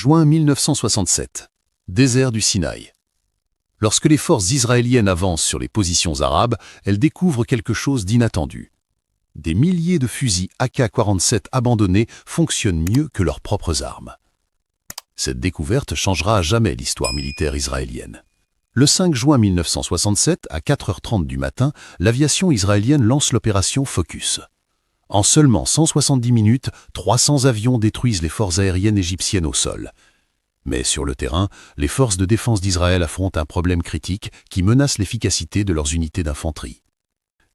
Juin 1967. Désert du Sinaï. Lorsque les forces israéliennes avancent sur les positions arabes, elles découvrent quelque chose d'inattendu. Des milliers de fusils AK-47 abandonnés fonctionnent mieux que leurs propres armes. Cette découverte changera à jamais l'histoire militaire israélienne. Le 5 juin 1967, à 4h30 du matin, l'aviation israélienne lance l'opération Focus. En seulement 170 minutes, 300 avions détruisent les forces aériennes égyptiennes au sol. Mais sur le terrain, les forces de défense d'Israël affrontent un problème critique qui menace l'efficacité de leurs unités d'infanterie.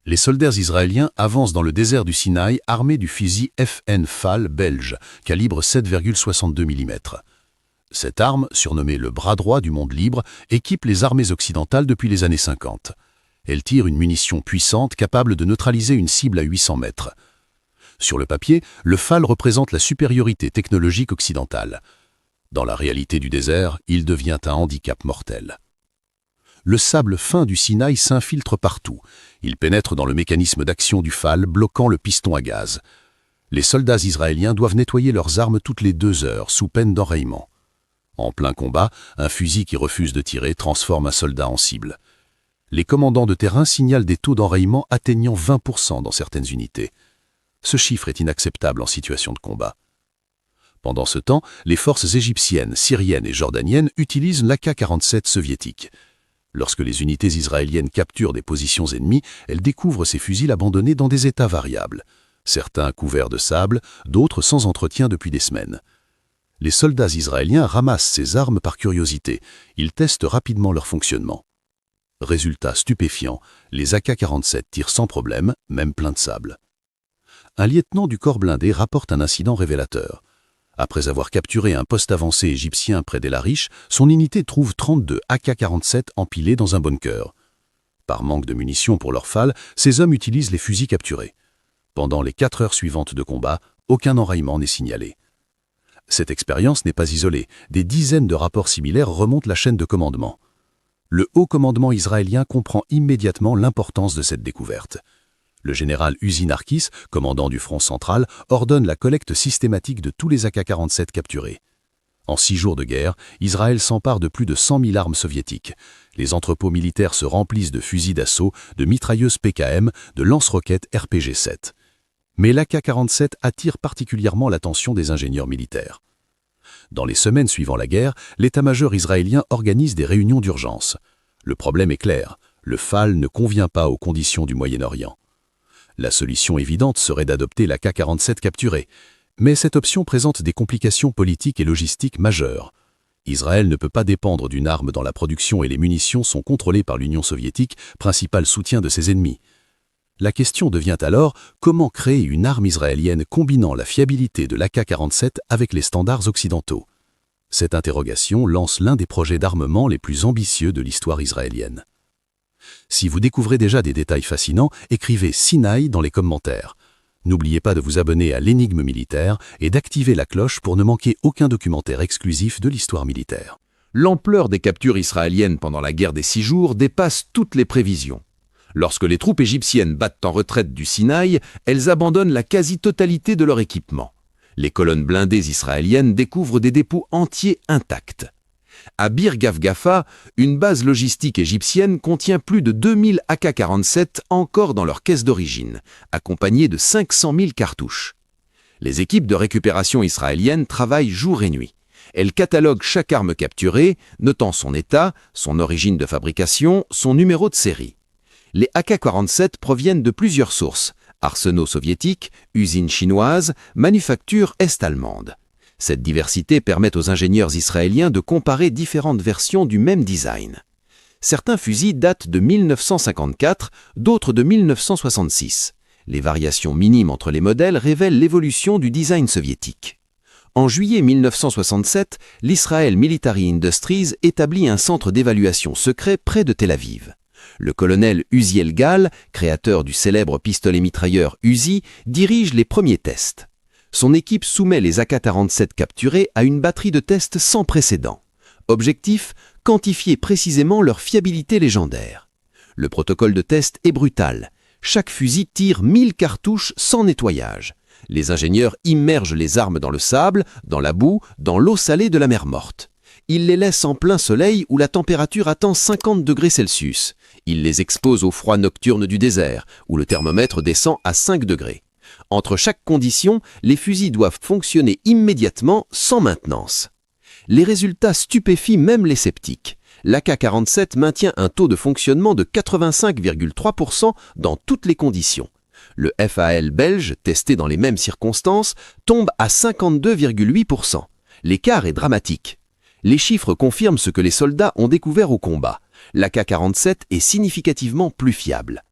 Les soldats israéliens avancent dans le désert du Sinaï armés du fusil FN FAL belge, calibre 7,62 mm. Cette arme, surnommée le bras droit du monde libre, équipe les armées occidentales depuis les années 50. Elle tire une munition puissante capable de neutraliser une cible à 800 mètres. Sur le papier, le FAL représente la supériorité technologique occidentale. Dans la réalité du désert, il devient un handicap mortel. Le sable fin du Sinaï s'infiltre partout. Il pénètre dans le mécanisme d'action du FAL, bloquant le piston à gaz. Les soldats israéliens doivent nettoyer leurs armes toutes les 2 heures, sous peine d'enrayement. En plein combat, un fusil qui refuse de tirer transforme un soldat en cible. Les commandants de terrain signalent des taux d'enrayement atteignant 20% dans certaines unités. Ce chiffre est inacceptable en situation de combat. Pendant ce temps, les forces égyptiennes, syriennes et jordaniennes utilisent l'AK-47 soviétique. Lorsque les unités israéliennes capturent des positions ennemies, elles découvrent ces fusils abandonnés dans des états variables. Certains couverts de sable, d'autres sans entretien depuis des semaines. Les soldats israéliens ramassent ces armes par curiosité. Ils testent rapidement leur fonctionnement. Résultat stupéfiant, les AK-47 tirent sans problème, même plein de sable. Un lieutenant du corps blindé rapporte un incident révélateur. Après avoir capturé un poste avancé égyptien près d'El Arish, son unité trouve 32 AK-47 empilés dans un bunker. Par manque de munitions pour leur FAL, ces hommes utilisent les fusils capturés. Pendant les 4 heures suivantes de combat, aucun enrayement n'est signalé. Cette expérience n'est pas isolée. Des dizaines de rapports similaires remontent la chaîne de commandement. Le haut commandement israélien comprend immédiatement l'importance de cette découverte. Le général Uzi Narkis, commandant du front central, ordonne la collecte systématique de tous les AK-47 capturés. En 6 jours de guerre, Israël s'empare de plus de 100 000 armes soviétiques. Les entrepôts militaires se remplissent de fusils d'assaut, de mitrailleuses PKM, de lance-roquettes RPG-7. Mais l'AK-47 attire particulièrement l'attention des ingénieurs militaires. Dans les semaines suivant la guerre, l'état-major israélien organise des réunions d'urgence. Le problème est clair, le FAL ne convient pas aux conditions du Moyen-Orient. La solution évidente serait d'adopter l'AK-47 capturé, mais cette option présente des complications politiques et logistiques majeures. Israël ne peut pas dépendre d'une arme dont la production et les munitions sont contrôlées par l'Union soviétique, principal soutien de ses ennemis. La question devient alors comment créer une arme israélienne combinant la fiabilité de l'AK-47 avec les standards occidentaux. Cette interrogation lance l'un des projets d'armement les plus ambitieux de l'histoire israélienne. Si vous découvrez déjà des détails fascinants, écrivez Sinaï dans les commentaires. N'oubliez pas de vous abonner à l'Énigme militaire et d'activer la cloche pour ne manquer aucun documentaire exclusif de l'histoire militaire. L'ampleur des captures israéliennes pendant la guerre des 6 jours dépasse toutes les prévisions. Lorsque les troupes égyptiennes battent en retraite du Sinaï, elles abandonnent la quasi-totalité de leur équipement. Les colonnes blindées israéliennes découvrent des dépôts entiers intacts. À Bir Gafgafa, une base logistique égyptienne contient plus de 2000 AK-47 encore dans leur caisse d'origine, accompagnés de 500 000 cartouches. Les équipes de récupération israéliennes travaillent jour et nuit. Elles cataloguent chaque arme capturée, notant son état, son origine de fabrication, son numéro de série. Les AK-47 proviennent de plusieurs sources, arsenaux soviétiques, usines chinoises, manufactures est-allemandes. Cette diversité permet aux ingénieurs israéliens de comparer différentes versions du même design. Certains fusils datent de 1954, d'autres de 1966. Les variations minimes entre les modèles révèlent l'évolution du design soviétique. En juillet 1967, l'Israel Military Industries établit un centre d'évaluation secret près de Tel Aviv. Le colonel Uziel Gal, créateur du célèbre pistolet-mitrailleur Uzi, dirige les premiers tests. Son équipe soumet les AK-47 capturés à une batterie de tests sans précédent. Objectif, quantifier précisément leur fiabilité légendaire. Le protocole de test est brutal. Chaque fusil tire 1000 cartouches sans nettoyage. Les ingénieurs immergent les armes dans le sable, dans la boue, dans l'eau salée de la mer Morte. Ils les laissent en plein soleil où la température atteint 50 degrés Celsius. Ils les exposent au froid nocturne du désert, où le thermomètre descend à 5 degrés. Entre chaque condition, les fusils doivent fonctionner immédiatement sans maintenance. Les résultats stupéfient même les sceptiques. L'AK-47 maintient un taux de fonctionnement de 85,3% dans toutes les conditions. Le FAL belge, testé dans les mêmes circonstances, tombe à 52,8%. L'écart est dramatique. Les chiffres confirment ce que les soldats ont découvert au combat. L'AK-47 est significativement plus fiable.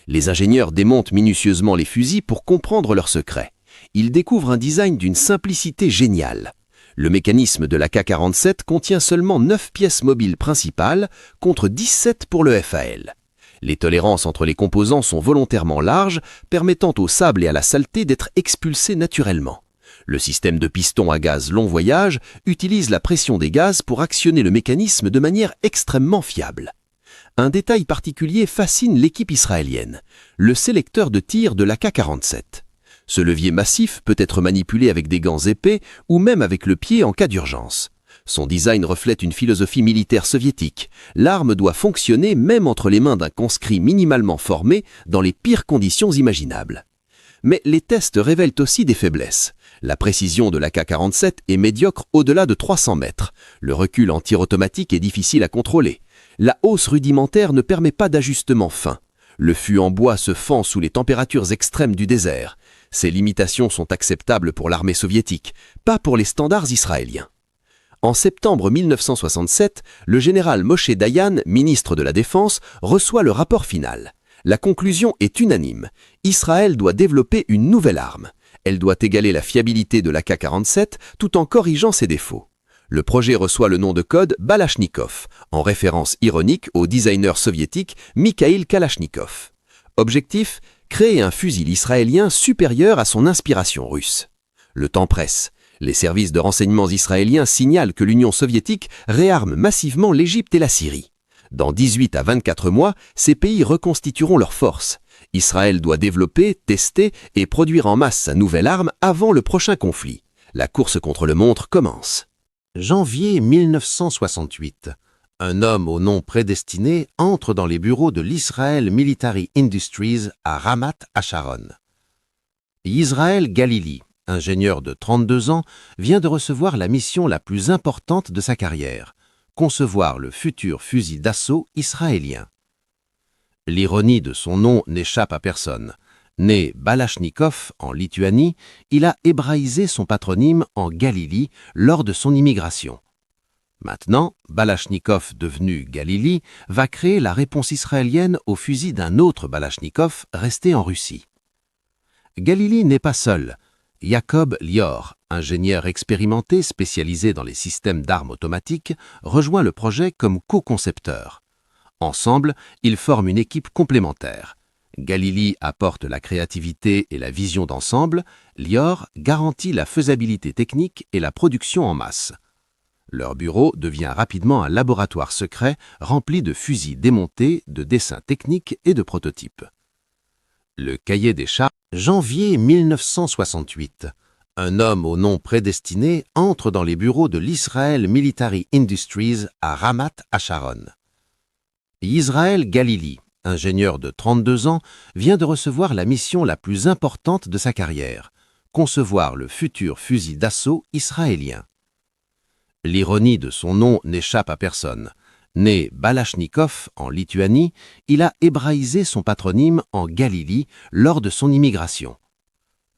Les ingénieurs démontent minutieusement les fusils pour comprendre leur secret. Ils découvrent un design d'une simplicité géniale. Le mécanisme de l'AK-47 contient seulement 9 pièces mobiles principales contre 17 pour le FAL. Les tolérances entre les composants sont volontairement larges, permettant au sable et à la saleté d'être expulsés naturellement. Le système de piston à gaz long voyage utilise la pression des gaz pour actionner le mécanisme de manière extrêmement fiable. Un détail particulier fascine l'équipe israélienne, le sélecteur de tir de l'AK-47. Ce levier massif peut être manipulé avec des gants épais ou même avec le pied en cas d'urgence. Son design reflète une philosophie militaire soviétique. L'arme doit fonctionner même entre les mains d'un conscrit minimalement formé dans les pires conditions imaginables. Mais les tests révèlent aussi des faiblesses. La précision de l'AK-47 est médiocre au-delà de 300 mètres. Le recul en tir automatique est difficile à contrôler. La hausse rudimentaire ne permet pas d'ajustement fin. Le fût en bois se fend sous les températures extrêmes du désert. Ces limitations sont acceptables pour l'armée soviétique, pas pour les standards israéliens. En septembre 1967, le général Moshe Dayan, ministre de la Défense, reçoit le rapport final. La conclusion est unanime. Israël doit développer une nouvelle arme. Elle doit égaler la fiabilité de l'AK-47 tout en corrigeant ses défauts. Le projet reçoit le nom de code Balachnikov, en référence ironique au designer soviétique Mikhail Kalachnikov. Objectif : créer un fusil israélien supérieur à son inspiration russe. Le temps presse. Les services de renseignements israéliens signalent que l'Union soviétique réarme massivement l'Égypte et la Syrie. Dans 18 à 24 mois, ces pays reconstitueront leurs forces. Israël doit développer, tester et produire en masse sa nouvelle arme avant le prochain conflit. La course contre le montre commence. Janvier 1968. Un homme au nom prédestiné entre dans les bureaux de l'Israel Military Industries à Ramat Hasharon. Yisrael Galili, ingénieur de 32 ans, vient de recevoir la mission la plus importante de sa carrière, concevoir le futur fusil d'assaut israélien. L'ironie de son nom n'échappe à personne. Né Balachnikov en Lituanie, il a hébraïsé son patronyme en Galili lors de son immigration. Maintenant, Balachnikov devenu Galili va créer la réponse israélienne au fusil d'un autre Balachnikov resté en Russie. Galili n'est pas seul. Jacob Lior, ingénieur expérimenté spécialisé dans les systèmes d'armes automatiques, rejoint le projet comme co-concepteur. Ensemble, ils forment une équipe complémentaire. Galili apporte la créativité et la vision d'ensemble, Lior garantit la faisabilité technique et la production en masse. Leur bureau devient rapidement un laboratoire secret rempli de fusils démontés, de dessins techniques et de prototypes. Le cahier des charges. Janvier 1968. Un homme au nom prédestiné entre dans les bureaux de l'Israel Military Industries à Ramat Hasharon. Yisrael Galili, ingénieur de 32 ans, vient de recevoir la mission la plus importante de sa carrière, concevoir le futur fusil d'assaut israélien. L'ironie de son nom n'échappe à personne. Né Balachnikov en Lituanie, il a hébraïsé son patronyme en Galili lors de son immigration.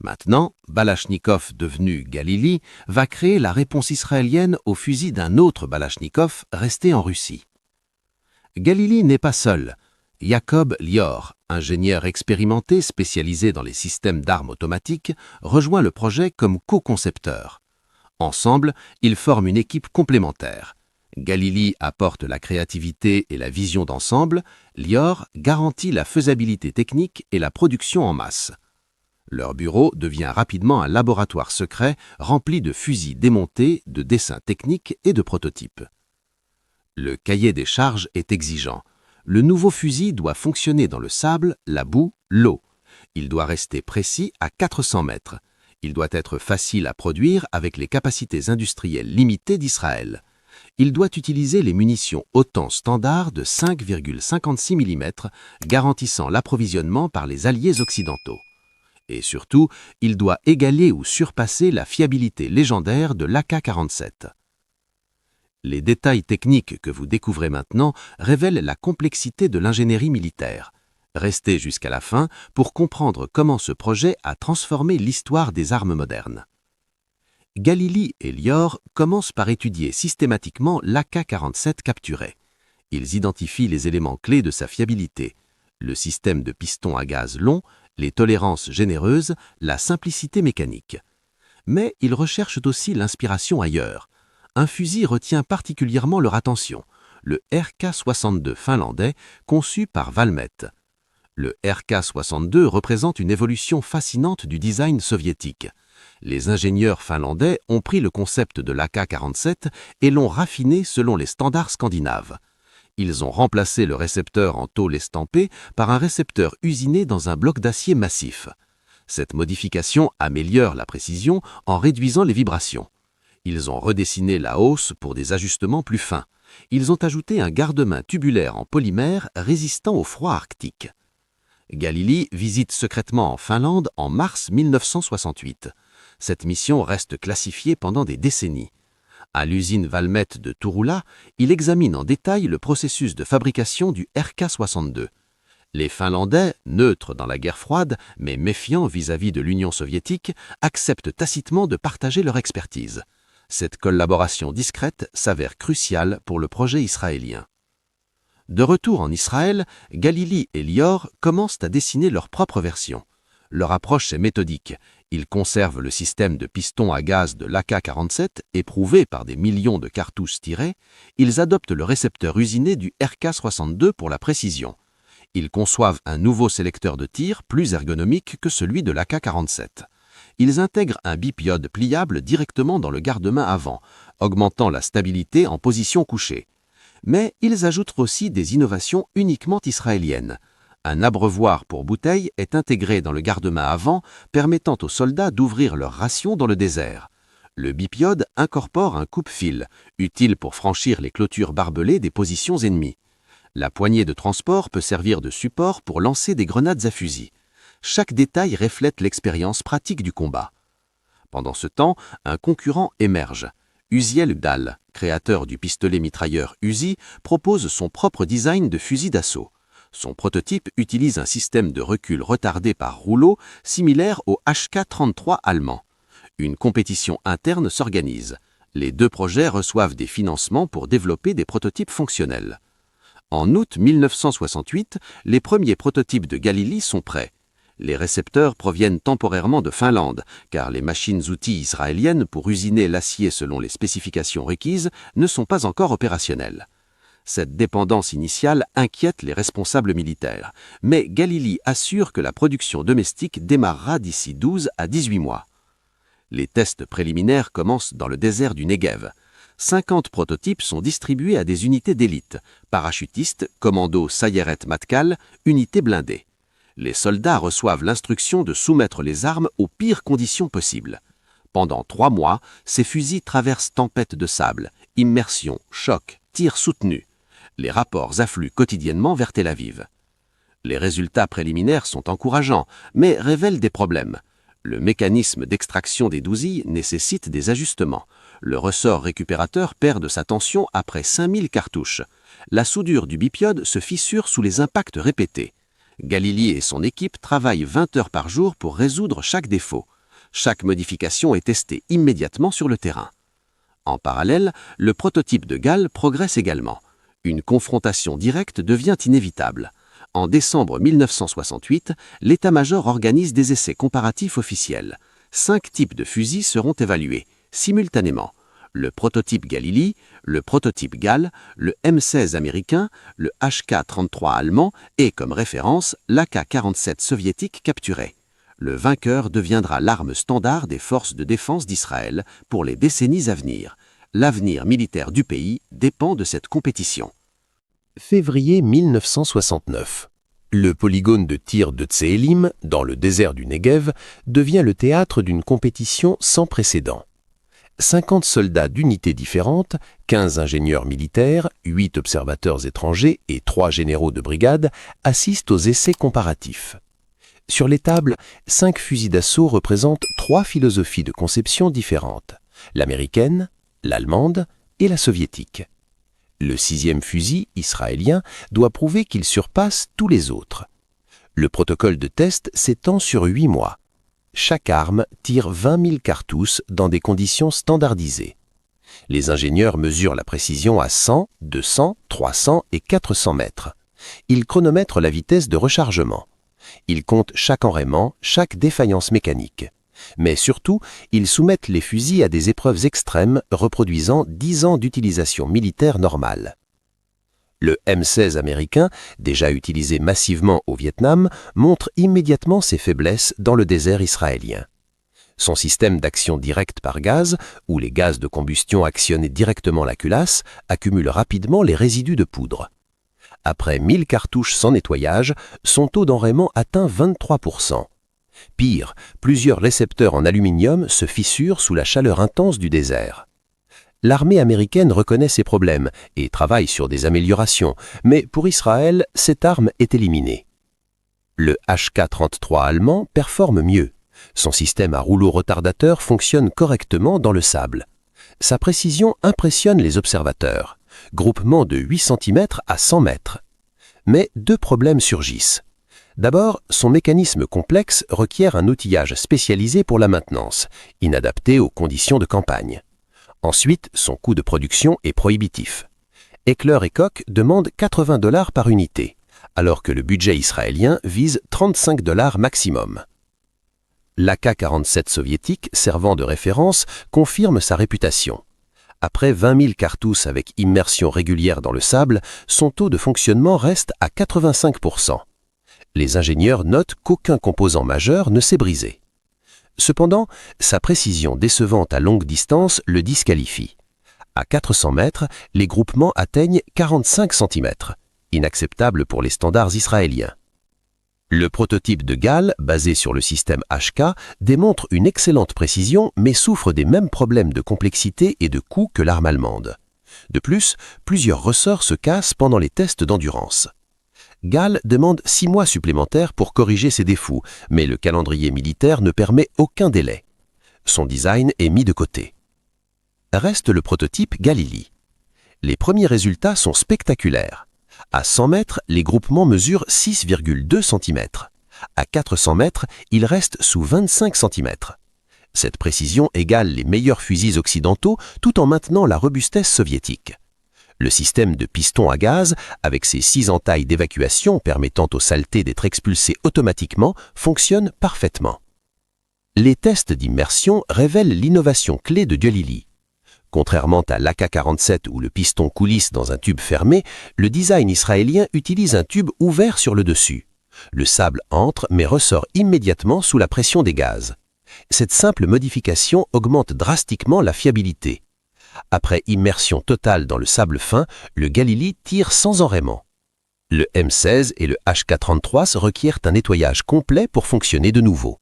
Maintenant, Balachnikov devenu Galili va créer la réponse israélienne au fusil d'un autre Balachnikov resté en Russie. Galili n'est pas seul. Jacob Lior, ingénieur expérimenté spécialisé dans les systèmes d'armes automatiques, rejoint le projet comme co-concepteur. Ensemble, ils forment une équipe complémentaire. Galili apporte la créativité et la vision d'ensemble, Lior garantit la faisabilité technique et la production en masse. Leur bureau devient rapidement un laboratoire secret rempli de fusils démontés, de dessins techniques et de prototypes. Le cahier des charges est exigeant. Le nouveau fusil doit fonctionner dans le sable, la boue, l'eau. Il doit rester précis à 400 mètres. Il doit être facile à produire avec les capacités industrielles limitées d'Israël. Il doit utiliser les munitions OTAN standard de 5,56 mm, garantissant l'approvisionnement par les alliés occidentaux. Et surtout, il doit égaler ou surpasser la fiabilité légendaire de l'Ak-47. Les détails techniques que vous découvrez maintenant révèlent la complexité de l'ingénierie militaire. Restez jusqu'à la fin pour comprendre comment ce projet a transformé l'histoire des armes modernes. Galili et Lior commencent par étudier systématiquement l'Ak-47 capturé. Ils identifient les éléments clés de sa fiabilité, le système de piston à gaz long, les tolérances généreuses, la simplicité mécanique. Mais ils recherchent aussi l'inspiration ailleurs. Un fusil retient particulièrement leur attention, le RK-62 finlandais conçu par Valmet. Le RK-62 représente une évolution fascinante du design soviétique. Les ingénieurs finlandais ont pris le concept de l'Ak-47 et l'ont raffiné selon les standards scandinaves. Ils ont remplacé le récepteur en tôle estampée par un récepteur usiné dans un bloc d'acier massif. Cette modification améliore la précision en réduisant les vibrations. Ils ont redessiné la hausse pour des ajustements plus fins. Ils ont ajouté un garde-main tubulaire en polymère résistant au froid arctique. Galili visite secrètement en Finlande en mars 1968. Cette mission reste classifiée pendant des décennies. À l'usine Valmet de Turula, il examine en détail le processus de fabrication du RK-62. Les Finlandais, neutres dans la guerre froide, mais méfiants vis-à-vis de l'Union soviétique, acceptent tacitement de partager leur expertise. Cette collaboration discrète s'avère cruciale pour le projet israélien. De retour en Israël, Galili et Lior commencent à dessiner leur propre version. Leur approche est méthodique. Ils conservent le système de piston à gaz de l'Ak-47, éprouvé par des millions de cartouches tirées. Ils adoptent le récepteur usiné du RK-62 pour la précision. Ils conçoivent un nouveau sélecteur de tir plus ergonomique que celui de l'Ak-47. Ils intègrent un bipiode pliable directement dans le garde-main avant, augmentant la stabilité en position couchée. Mais ils ajoutent aussi des innovations uniquement israéliennes. Un abreuvoir pour bouteilles est intégré dans le garde-main avant, permettant aux soldats d'ouvrir leurs rations dans le désert. Le bipiode incorpore un coupe-fil, utile pour franchir les clôtures barbelées des positions ennemies. La poignée de transport peut servir de support pour lancer des grenades à fusil. Chaque détail reflète l'expérience pratique du combat. Pendant ce temps, un concurrent émerge. Uziel Dahl, créateur du pistolet mitrailleur Uzi, propose son propre design de fusil d'assaut. Son prototype utilise un système de recul retardé par rouleau similaire au HK-33 allemand. Une compétition interne s'organise. Les deux projets reçoivent des financements pour développer des prototypes fonctionnels. En août 1968, les premiers prototypes de Galili sont prêts. Les récepteurs proviennent temporairement de Finlande, car les machines-outils israéliennes pour usiner l'acier selon les spécifications requises ne sont pas encore opérationnelles. Cette dépendance initiale inquiète les responsables militaires, mais Galili assure que la production domestique démarrera d'ici 12 à 18 mois. Les tests préliminaires commencent dans le désert du Negev. 50 prototypes sont distribués à des unités d'élite, parachutistes, commando Sayeret Matkal, unités blindées. Les soldats reçoivent l'instruction de soumettre les armes aux pires conditions possibles. Pendant 3 mois, ces fusils traversent tempêtes de sable, immersion, choc, tirs soutenus. Les rapports affluent quotidiennement vers Tel Aviv. Les résultats préliminaires sont encourageants, mais révèlent des problèmes. Le mécanisme d'extraction des dousilles nécessite des ajustements. Le ressort récupérateur perd de sa tension après 5000 cartouches. La soudure du bipiode se fissure sous les impacts répétés. Galili et son équipe travaillent 20 heures par jour pour résoudre chaque défaut. Chaque modification est testée immédiatement sur le terrain. En parallèle, le prototype de Gall progresse également. Une confrontation directe devient inévitable. En décembre 1968, l'état-major organise des essais comparatifs officiels. 5 types de fusils seront évalués, simultanément. Le prototype Galili, le prototype Gall, le M16 américain, le HK-33 allemand et, comme référence, l'Ak-47 soviétique capturé. Le vainqueur deviendra l'arme standard des forces de défense d'Israël pour les décennies à venir. L'avenir militaire du pays dépend de cette compétition. Février 1969. Le polygone de tir de Tseelim, dans le désert du Negev, devient le théâtre d'une compétition sans précédent. 50 soldats d'unités différentes, 15 ingénieurs militaires, 8 observateurs étrangers et 3 généraux de brigade assistent aux essais comparatifs. Sur les tables, 5 fusils d'assaut représentent 3 philosophies de conception différentes, l'américaine, l'allemande et la soviétique. Le 6e fusil, israélien, doit prouver qu'il surpasse tous les autres. Le protocole de test s'étend sur 8 mois. Chaque arme tire 20 000 cartouches dans des conditions standardisées. Les ingénieurs mesurent la précision à 100, 200, 300 et 400 mètres. Ils chronomètrent la vitesse de rechargement. Ils comptent chaque enrayement, chaque défaillance mécanique. Mais surtout, ils soumettent les fusils à des épreuves extrêmes reproduisant 10 ans d'utilisation militaire normale. Le M16 américain, déjà utilisé massivement au Vietnam, montre immédiatement ses faiblesses dans le désert israélien. Son système d'action directe par gaz, où les gaz de combustion actionnent directement la culasse, accumule rapidement les résidus de poudre. Après 1000 cartouches sans nettoyage, son taux d'enrayement atteint 23%. Pire, plusieurs récepteurs en aluminium se fissurent sous la chaleur intense du désert. L'armée américaine reconnaît ces problèmes et travaille sur des améliorations, mais pour Israël, cette arme est éliminée. Le HK-33 allemand performe mieux. Son système à rouleau retardateur fonctionne correctement dans le sable. Sa précision impressionne les observateurs. Groupement de 8 cm à 100 mètres. Mais 2 problèmes surgissent. D'abord, son mécanisme complexe requiert un outillage spécialisé pour la maintenance, inadapté aux conditions de campagne. Ensuite, son coût de production est prohibitif. Heckler & Koch demandent $80 par unité, alors que le budget israélien vise $35 maximum. L'AK-47 soviétique, servant de référence, confirme sa réputation. Après 20 000 cartouches avec immersion régulière dans le sable, son taux de fonctionnement reste à 85%. Les ingénieurs notent qu'aucun composant majeur ne s'est brisé. Cependant, sa précision décevante à longue distance le disqualifie. À 400 mètres, les groupements atteignent 45 cm, inacceptable pour les standards israéliens. Le prototype de Gall, basé sur le système HK, démontre une excellente précision mais souffre des mêmes problèmes de complexité et de coût que l'arme allemande. De plus, plusieurs ressorts se cassent pendant les tests d'endurance. Gall demande 6 mois supplémentaires pour corriger ses défauts, mais le calendrier militaire ne permet aucun délai. Son design est mis de côté. Reste le prototype Galili. Les premiers résultats sont spectaculaires. À 100 mètres, les groupements mesurent 6,2 cm. À 400 mètres, ils restent sous 25 cm. Cette précision égale les meilleurs fusils occidentaux tout en maintenant la robustesse soviétique. Le système de piston à gaz, avec ses 6 entailles d'évacuation permettant aux saletés d'être expulsées automatiquement, fonctionne parfaitement. Les tests d'immersion révèlent l'innovation clé de Galili. Contrairement à l'AK-47 où le piston coulisse dans un tube fermé, le design israélien utilise un tube ouvert sur le dessus. Le sable entre mais ressort immédiatement sous la pression des gaz. Cette simple modification augmente drastiquement la fiabilité. Après immersion totale dans le sable fin, le Galili tire sans enrayement. Le M16 et le HK-33 requièrent un nettoyage complet pour fonctionner de nouveau.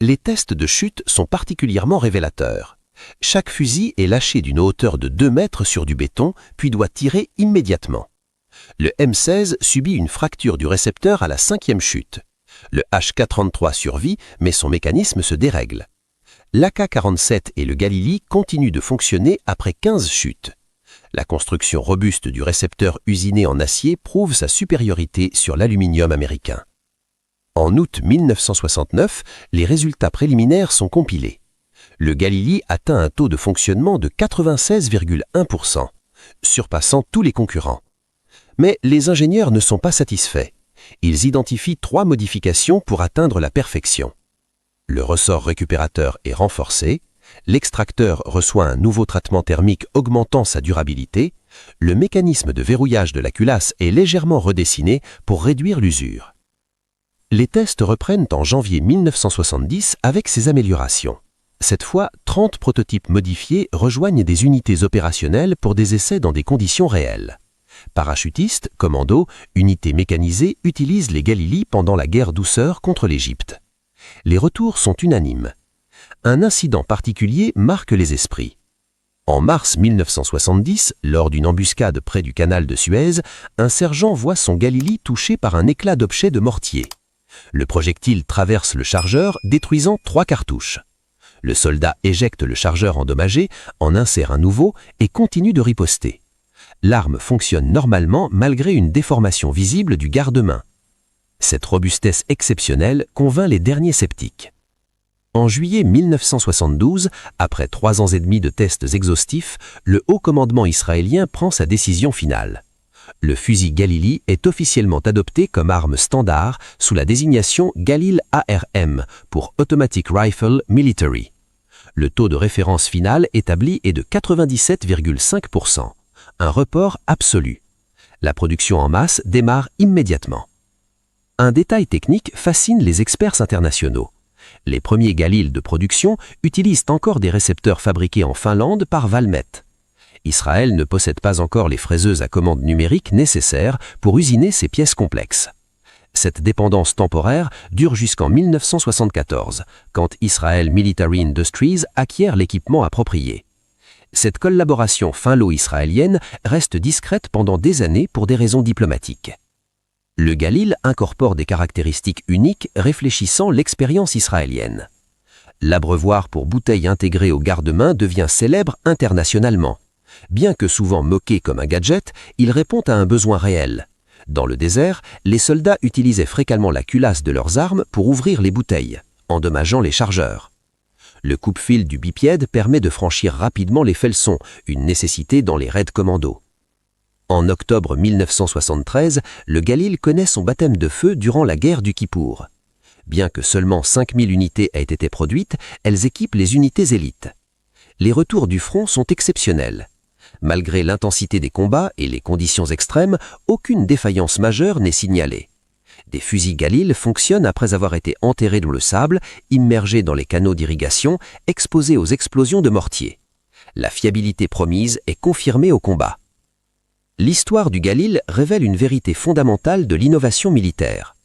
Les tests de chute sont particulièrement révélateurs. Chaque fusil est lâché d'une hauteur de 2 mètres sur du béton, puis doit tirer immédiatement. Le M16 subit une fracture du récepteur à la 5e chute. Le HK-33 survit, mais son mécanisme se dérègle. L'AK-47 et le Galili continuent de fonctionner après 15 chutes. La construction robuste du récepteur usiné en acier prouve sa supériorité sur l'aluminium américain. En août 1969, les résultats préliminaires sont compilés. Le Galili atteint un taux de fonctionnement de 96,1%, surpassant tous les concurrents. Mais les ingénieurs ne sont pas satisfaits. Ils identifient 3 modifications pour atteindre la perfection. Le ressort récupérateur est renforcé, l'extracteur reçoit un nouveau traitement thermique augmentant sa durabilité, le mécanisme de verrouillage de la culasse est légèrement redessiné pour réduire l'usure. Les tests reprennent en janvier 1970 avec ces améliorations. Cette fois, 30 prototypes modifiés rejoignent des unités opérationnelles pour des essais dans des conditions réelles. Parachutistes, commandos, unités mécanisées utilisent les Galili pendant la guerre douceur contre l'Égypte. Les retours sont unanimes. Un incident particulier marque les esprits. En mars 1970, lors d'une embuscade près du canal de Suez, un sergent voit son Galili touché par un éclat d'objet de mortier. Le projectile traverse le chargeur, détruisant 3 cartouches. Le soldat éjecte le chargeur endommagé, en insère un nouveau et continue de riposter. L'arme fonctionne normalement malgré une déformation visible du garde-main. Cette robustesse exceptionnelle convainc les derniers sceptiques. En juillet 1972, après 3 ans et demi de tests exhaustifs, le haut commandement israélien prend sa décision finale. Le fusil Galili est officiellement adopté comme arme standard sous la désignation Galil ARM pour Automatic Rifle Military. Le taux de référence final établi est de 97,5%, un report absolu. La production en masse démarre immédiatement. Un détail technique fascine les experts internationaux. Les premiers Galil de production utilisent encore des récepteurs fabriqués en Finlande par Valmet. Israël ne possède pas encore les fraiseuses à commande numérique nécessaires pour usiner ces pièces complexes. Cette dépendance temporaire dure jusqu'en 1974, quand Israel Military Industries acquiert l'équipement approprié. Cette collaboration finlo-israélienne reste discrète pendant des années pour des raisons diplomatiques. Le Galil incorpore des caractéristiques uniques réfléchissant l'expérience israélienne. L'abreuvoir pour bouteilles intégré au garde-main devient célèbre internationalement. Bien que souvent moqué comme un gadget, il répond à un besoin réel. Dans le désert, les soldats utilisaient fréquemment la culasse de leurs armes pour ouvrir les bouteilles, endommageant les chargeurs. Le coupe-fil du bipiède permet de franchir rapidement les felsons, une nécessité dans les raids commandos. En octobre 1973, le Galil connaît son baptême de feu durant la guerre du Kippour. Bien que seulement 5000 unités aient été produites, elles équipent les unités élites. Les retours du front sont exceptionnels. Malgré l'intensité des combats et les conditions extrêmes, aucune défaillance majeure n'est signalée. Des fusils Galil fonctionnent après avoir été enterrés dans le sable, immergés dans les canaux d'irrigation, exposés aux explosions de mortiers. La fiabilité promise est confirmée au combat. L'histoire du Galil révèle une vérité fondamentale de l'innovation militaire.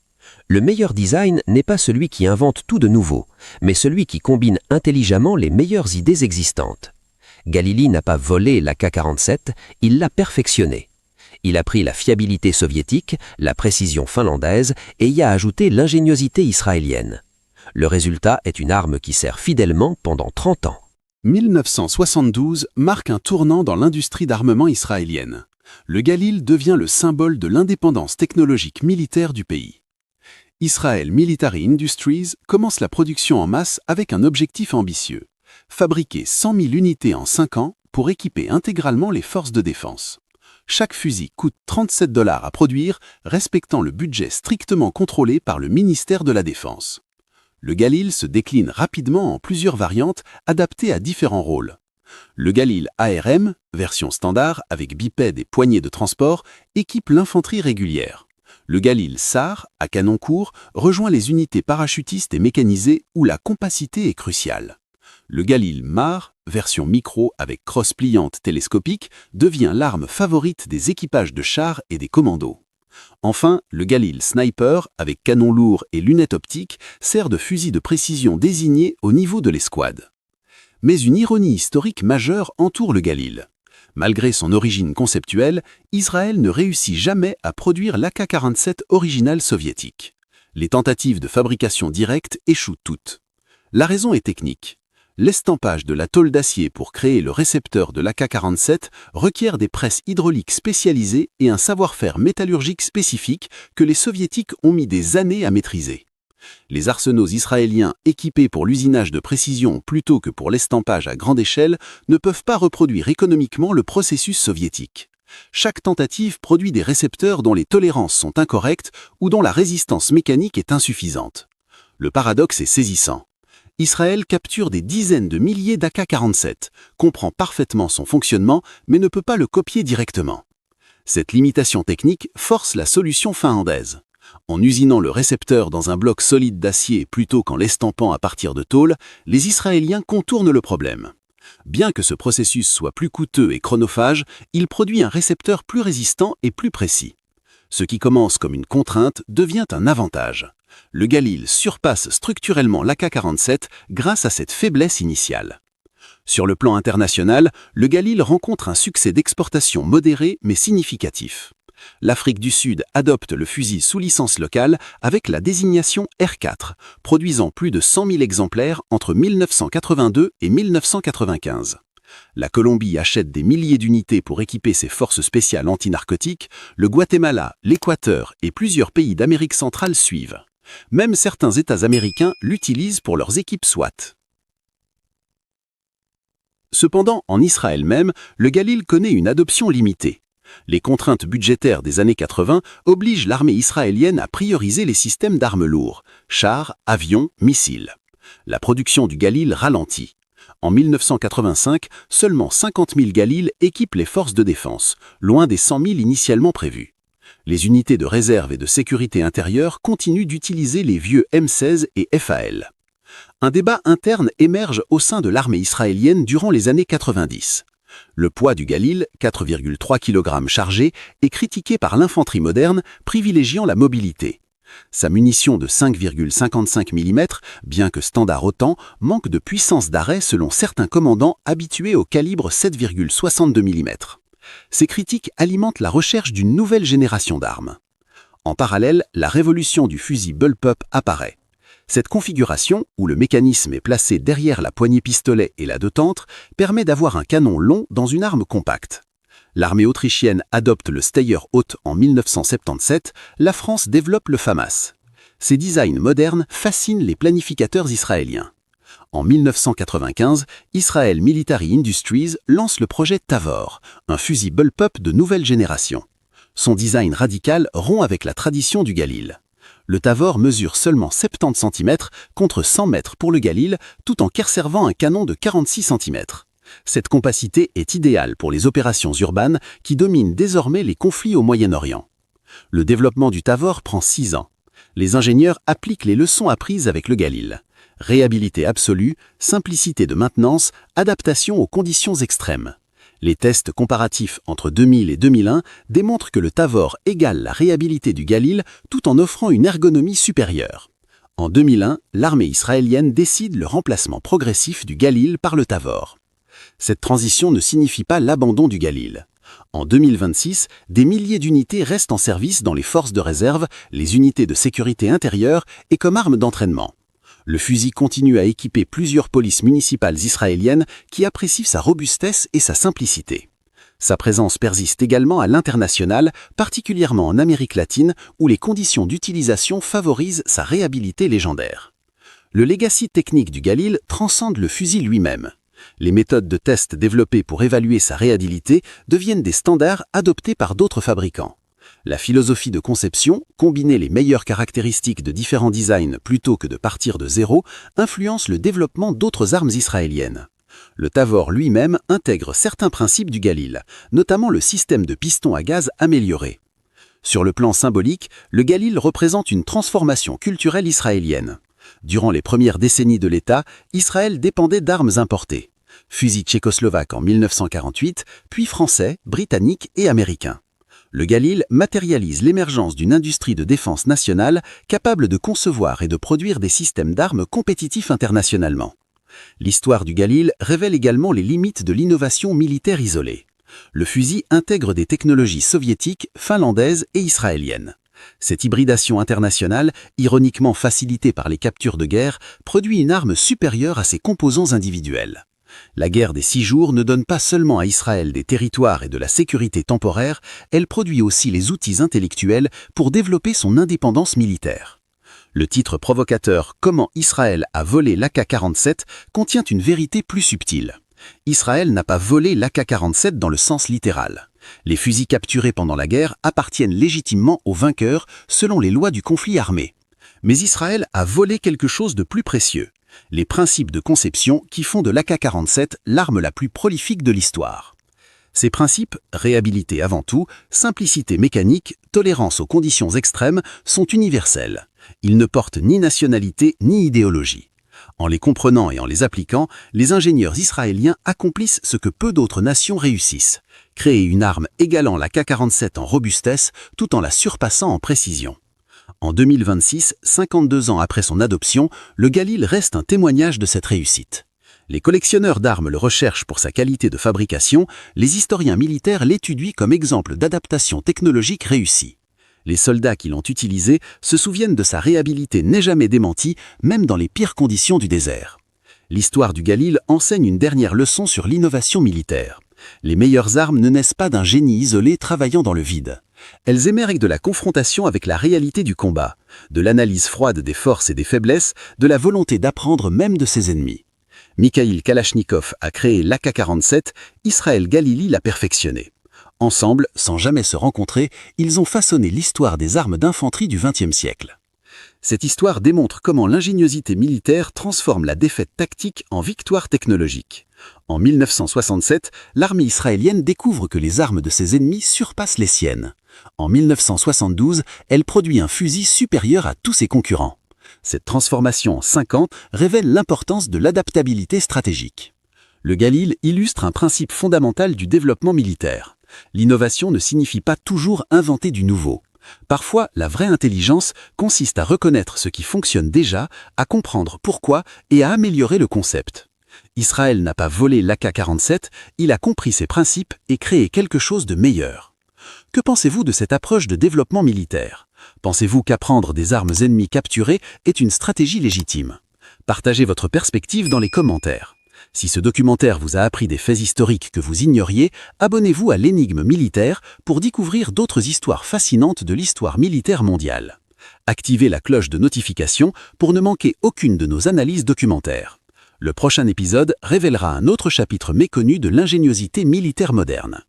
Le meilleur design n'est pas celui qui invente tout de nouveau, mais celui qui combine intelligemment les meilleures idées existantes. Galili n'a pas volé l'Ak-47, il l'a perfectionné. Il a pris la fiabilité soviétique, la précision finlandaise et y a ajouté l'ingéniosité israélienne. Le résultat est une arme qui sert fidèlement pendant 30 ans. 1972 marque un tournant dans l'industrie d'armement israélienne. Le Galil devient le symbole de l'indépendance technologique militaire du pays. Israel Military Industries commence la production en masse avec un objectif ambitieux: fabriquer 100 000 unités en 5 ans pour équiper intégralement les forces de défense. Chaque fusil coûte $37 à produire, respectant le budget strictement contrôlé par le ministère de la Défense. Le Galil se décline rapidement en plusieurs variantes adaptées à différents rôles. Le Galil ARM, version standard avec bipède et poignée de transport, équipe l'infanterie régulière. Le Galil SAR, à canon court, rejoint les unités parachutistes et mécanisées où la compacité est cruciale. Le Galil MAR, version micro avec crosse pliante télescopique, devient l'arme favorite des équipages de chars et des commandos. Enfin, le Galil Sniper, avec canon lourd et lunettes optiques, sert de fusil de précision désigné au niveau de l'escouade. Mais une ironie historique majeure entoure le Galil. Malgré son origine conceptuelle, Israël ne réussit jamais à produire l'Ak-47 original soviétique. Les tentatives de fabrication directe échouent toutes. La raison est technique. L'estampage de la tôle d'acier pour créer le récepteur de l'Ak-47 requiert des presses hydrauliques spécialisées et un savoir-faire métallurgique spécifique que les soviétiques ont mis des années à maîtriser. Les arsenaux israéliens équipés pour l'usinage de précision plutôt que pour l'estampage à grande échelle ne peuvent pas reproduire économiquement le processus soviétique. Chaque tentative produit des récepteurs dont les tolérances sont incorrectes ou dont la résistance mécanique est insuffisante. Le paradoxe est saisissant. Israël capture des dizaines de milliers d'Ak-47, comprend parfaitement son fonctionnement mais ne peut pas le copier directement. Cette limitation technique force la solution finlandaise. En usinant le récepteur dans un bloc solide d'acier plutôt qu'en l'estampant à partir de tôle, les Israéliens contournent le problème. Bien que ce processus soit plus coûteux et chronophage, il produit un récepteur plus résistant et plus précis. Ce qui commence comme une contrainte devient un avantage. Le Galil surpasse structurellement l'Ak-47 grâce à cette faiblesse initiale. Sur le plan international, le Galil rencontre un succès d'exportation modéré mais significatif. L'Afrique du Sud adopte le fusil sous licence locale avec la désignation R4, produisant plus de 100 000 exemplaires entre 1982 et 1995. La Colombie achète des milliers d'unités pour équiper ses forces spéciales antinarcotiques, le Guatemala, l'Équateur et plusieurs pays d'Amérique centrale suivent. Même certains États américains l'utilisent pour leurs équipes SWAT. Cependant, en Israël même, le Galil connaît une adoption limitée. Les contraintes budgétaires des années 80 obligent l'armée israélienne à prioriser les systèmes d'armes lourds, chars, avions, missiles. La production du Galil ralentit. En 1985, seulement 50 000 Galil équipent les forces de défense, loin des 100 000 initialement prévus. Les unités de réserve et de sécurité intérieure continuent d'utiliser les vieux M16 et FAL. Un débat interne émerge au sein de l'armée israélienne durant les années 90. Le poids du Galil, 4,3 kg chargé, est critiqué par l'infanterie moderne, privilégiant la mobilité. Sa munition de 5,55 mm, bien que standard OTAN, manque de puissance d'arrêt selon certains commandants habitués au calibre 7,62 mm. Ces critiques alimentent la recherche d'une nouvelle génération d'armes. En parallèle, la révolution du fusil bullpup apparaît. Cette configuration, où le mécanisme est placé derrière la poignée pistolet et la detente, permet d'avoir un canon long dans une arme compacte. L'armée autrichienne adopte le Steyr-Haute en 1977, la France développe le FAMAS. Ces designs modernes fascinent les planificateurs israéliens. En 1995, Israel Military Industries lance le projet Tavor, un fusil bullpup de nouvelle génération. Son design radical rompt avec la tradition du Galil. Le Tavor mesure seulement 70 cm contre 100 mètres pour le Galil, tout en conservant un canon de 46 cm. Cette compacité est idéale pour les opérations urbaines qui dominent désormais les conflits au Moyen-Orient. Le développement du Tavor prend 6 ans. Les ingénieurs appliquent les leçons apprises avec le Galil. Réhabilité absolue, simplicité de maintenance, adaptation aux conditions extrêmes. Les tests comparatifs entre 2000 et 2001 démontrent que le Tavor égale la réhabilité du Galil tout en offrant une ergonomie supérieure. En 2001, l'armée israélienne décide le remplacement progressif du Galil par le Tavor. Cette transition ne signifie pas l'abandon du Galil. En 2026, des milliers d'unités restent en service dans les forces de réserve, les unités de sécurité intérieure et comme arme d'entraînement. Le fusil continue à équiper plusieurs polices municipales israéliennes qui apprécient sa robustesse et sa simplicité. Sa présence persiste également à l'international, particulièrement en Amérique latine, où les conditions d'utilisation favorisent sa réhabilité légendaire. Le legacy technique du Galil transcende le fusil lui-même. Les méthodes de test développées pour évaluer sa réhabilité deviennent des standards adoptés par d'autres fabricants. La philosophie de conception, combiner les meilleures caractéristiques de différents designs plutôt que de partir de zéro, influence le développement d'autres armes israéliennes. Le Tavor lui-même intègre certains principes du Galil, notamment le système de piston à gaz amélioré. Sur le plan symbolique, le Galil représente une transformation culturelle israélienne. Durant les premières décennies de l'État, Israël dépendait d'armes importées. Fusils tchécoslovaques en 1948, puis français, britanniques et américains. Le Galil matérialise l'émergence d'une industrie de défense nationale capable de concevoir et de produire des systèmes d'armes compétitifs internationalement. L'histoire du Galil révèle également les limites de l'innovation militaire isolée. Le fusil intègre des technologies soviétiques, finlandaises et israéliennes. Cette hybridation internationale, ironiquement facilitée par les captures de guerre, produit une arme supérieure à ses composants individuels. La guerre des 6 jours ne donne pas seulement à Israël des territoires et de la sécurité temporaire, elle produit aussi les outils intellectuels pour développer son indépendance militaire. Le titre provocateur « Comment Israël a volé l'Ak-47 » contient une vérité plus subtile. Israël n'a pas volé l'Ak-47 dans le sens littéral. Les fusils capturés pendant la guerre appartiennent légitimement aux vainqueurs selon les lois du conflit armé. Mais Israël a volé quelque chose de plus précieux, les principes de conception qui font de l'Ak-47 l'arme la plus prolifique de l'histoire. Ces principes, réhabilité avant tout, simplicité mécanique, tolérance aux conditions extrêmes, sont universels. Ils ne portent ni nationalité ni idéologie. En les comprenant et en les appliquant, les ingénieurs israéliens accomplissent ce que peu d'autres nations réussissent: créer une arme égalant l'Ak-47 en robustesse tout en la surpassant en précision. En 2026, 52 ans après son adoption, le Galil reste un témoignage de cette réussite. Les collectionneurs d'armes le recherchent pour sa qualité de fabrication, les historiens militaires l'étudient comme exemple d'adaptation technologique réussie. Les soldats qui l'ont utilisé se souviennent de sa réhabilité n'est jamais démentie, même dans les pires conditions du désert. L'histoire du Galil enseigne une dernière leçon sur l'innovation militaire. Les meilleures armes ne naissent pas d'un génie isolé travaillant dans le vide. Elles émergent de la confrontation avec la réalité du combat, de l'analyse froide des forces et des faiblesses, de la volonté d'apprendre même de ses ennemis. Mikhail Kalachnikov a créé l'Ak-47, Israël Galili l'a perfectionné. Ensemble, sans jamais se rencontrer, ils ont façonné l'histoire des armes d'infanterie du XXe siècle. Cette histoire démontre comment l'ingéniosité militaire transforme la défaite tactique en victoire technologique. En 1967, l'armée israélienne découvre que les armes de ses ennemis surpassent les siennes. En 1972, elle produit un fusil supérieur à tous ses concurrents. Cette transformation en 5 ans révèle l'importance de l'adaptabilité stratégique. Le Galil illustre un principe fondamental du développement militaire. L'innovation ne signifie pas toujours inventer du nouveau. Parfois, la vraie intelligence consiste à reconnaître ce qui fonctionne déjà, à comprendre pourquoi et à améliorer le concept. Israël n'a pas volé l'Ak-47, il a compris ses principes et créé quelque chose de meilleur. Que pensez-vous de cette approche de développement militaire? Pensez-vous qu'apprendre des armes ennemies capturées est une stratégie légitime? Partagez votre perspective dans les commentaires. Si ce documentaire vous a appris des faits historiques que vous ignoriez, abonnez-vous à l'Énigme militaire pour découvrir d'autres histoires fascinantes de l'histoire militaire mondiale. Activez la cloche de notification pour ne manquer aucune de nos analyses documentaires. Le prochain épisode révélera un autre chapitre méconnu de l'ingéniosité militaire moderne.